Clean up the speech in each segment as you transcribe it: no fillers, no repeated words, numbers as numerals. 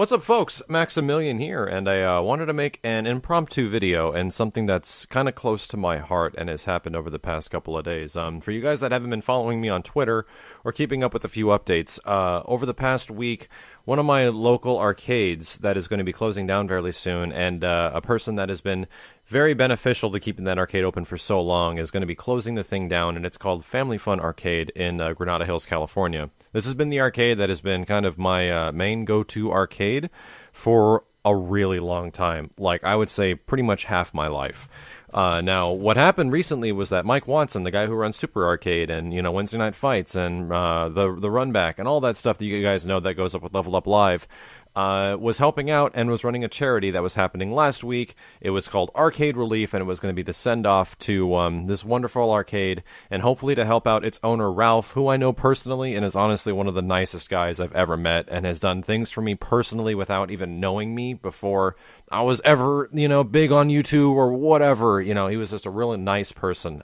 What's up, folks? Maximilian here, and I wanted to make an impromptu video and something that's kind of close to my heart and has happened over the past couple of days. For you guys that haven't been following me on Twitter or keeping up with a few updates, over the past week, one of my local arcades that is going to be closing down fairly soon, and a person that has been very beneficial to keeping that arcade open for so long is going to be closing the thing down, and it's called Family Fun Arcade in Granada Hills, California. This has been the arcade that has been kind of my main go-to arcade for a really long time. Like, I would say pretty much half my life. Now, what happened recently was that Mike Watson, the guy who runs Super Arcade and, Wednesday Night Fights and the Run Back and all that stuff that you guys know that goes up with Level Up Live, was helping out and was running a charity that was happening last week. It was called Arcade Relief, and it was going to be the send-off to this wonderful arcade, and hopefully to help out its owner, Ralph, who I know personally and is honestly one of the nicest guys I've ever met and has done things for me personally without even knowing me before I was ever, big on YouTube or whatever. He was just a really nice person.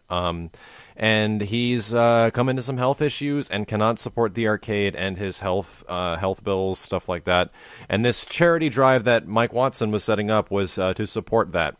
And he's come into some health issues and cannot support the arcade and his health bills, stuff like that. And this charity drive that Mike Watson was setting up was to support that.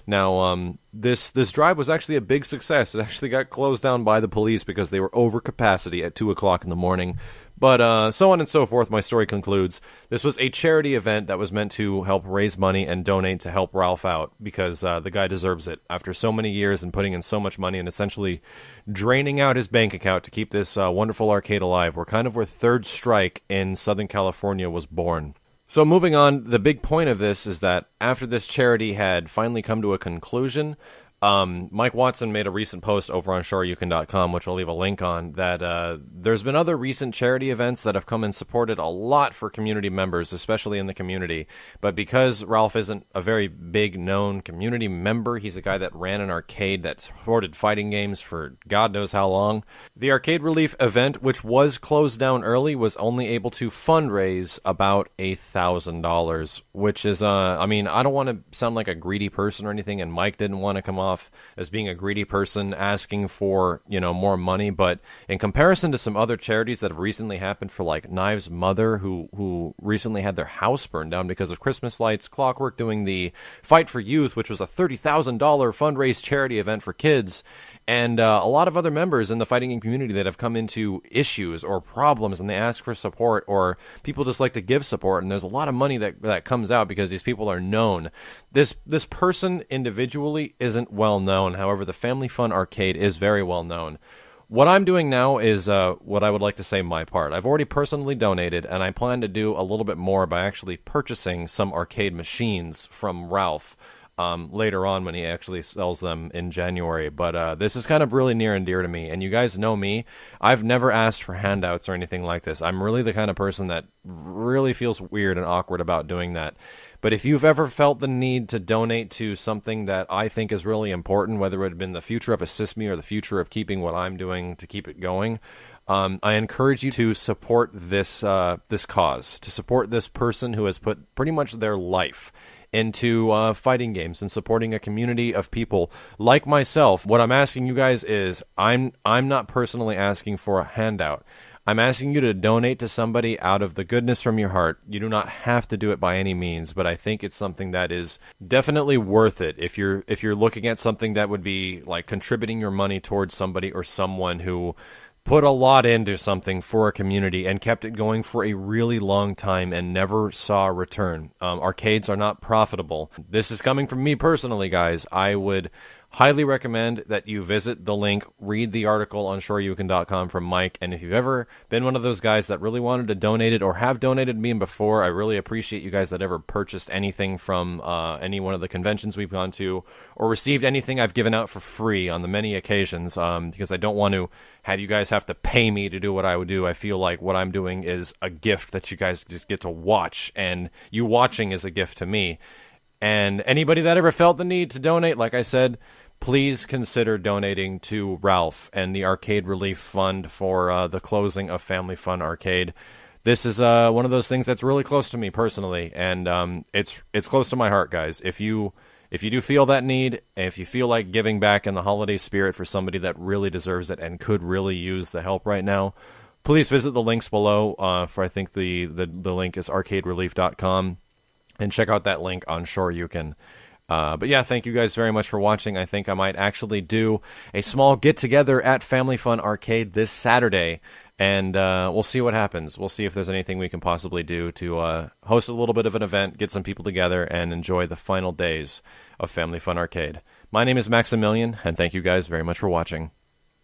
Now, this drive was actually a big success. It actually got closed down by the police because they were over capacity at 2 o'clock in the morning. But so on and so forth, my story concludes. This was a charity event that was meant to help raise money and donate to help Ralph out because the guy deserves it. After so many years and putting in so much money and essentially draining out his bank account to keep this wonderful arcade alive, we're kind of where Third Strike in Southern California was born. So moving on, the big point of this is that after this charity had finally come to a conclusion, Mike Watson made a recent post over on ShoreYouCan.com, which I'll leave a link on, that there's been other recent charity events that have come and supported a lot for community members, especially in the community. But because Ralph isn't a very big known community member, he's a guy that ran an arcade that supported fighting games for God knows how long. The Arcade Relief event, which was closed down early, was only able to fundraise about $1,000, which is, I don't want to sound like a greedy person or anything, and Mike didn't want to come off as being a greedy person asking for, more money, but in comparison to some other charities that have recently happened for like Knives' mother, who recently had their house burned down because of Christmas lights, Clockwork doing the Fight for Youth, which was a $30,000 fundraise charity event for kids, and a lot of other members in the fighting game community that have come into issues or problems and they ask for support, or people just like to give support, and there's a lot of money that comes out because these people are known. This person individually isn't well known. However, the Family Fun Arcade is very well known. What I'm doing now is what I would like to say my part. I've already personally donated, and I plan to do a little bit more by actually purchasing some arcade machines from Ralph later on when he actually sells them in January. But this is kind of really near and dear to me. And you guys know me. I've never asked for handouts or anything like this. I'm really the kind of person that really feels weird and awkward about doing that. But if you've ever felt the need to donate to something that I think is really important, whether it had been the future of Assist Me or the future of keeping what I'm doing to keep it going, I encourage you to support this cause, to support this person who has put pretty much their life into fighting games and supporting a community of people like myself. What I'm asking you guys is, I'm not personally asking for a handout. I'm asking you to donate to somebody out of the goodness from your heart. You do not have to do it by any means, but I think it's something that is definitely worth it if you're looking at something that would be like contributing your money towards somebody or someone who put a lot into something for a community and kept it going for a really long time and never saw a return. Arcades are not profitable. This is coming from me personally, guys. I would highly recommend that you visit the link, read the article on ShoreYouCan.com from Mike, and if you've ever been one of those guys that really wanted to donate it or have donated me before, I really appreciate you guys that ever purchased anything from any one of the conventions we've gone to or received anything I've given out for free on the many occasions, because I don't want to have you guys have to pay me to do what I would do. I feel like what I'm doing is a gift that you guys just get to watch, and you watching is a gift to me. And anybody that ever felt the need to donate, like I said, please consider donating to Ralph and the Arcade Relief Fund for the closing of Family Fun Arcade. This is one of those things that's really close to me personally, and it's close to my heart, guys. If you do feel that need, if you feel like giving back in the holiday spirit for somebody that really deserves it and could really use the help right now, please visit the links below. For I think the link is arcaderelief.com, and check out that link. I'm sure you can. But yeah, thank you guys very much for watching. I think I might actually do a small get-together at Family Fun Arcade this Saturday, and we'll see what happens. We'll see if there's anything we can possibly do to host a little bit of an event, get some people together, and enjoy the final days of Family Fun Arcade. My name is Maximilian, and thank you guys very much for watching.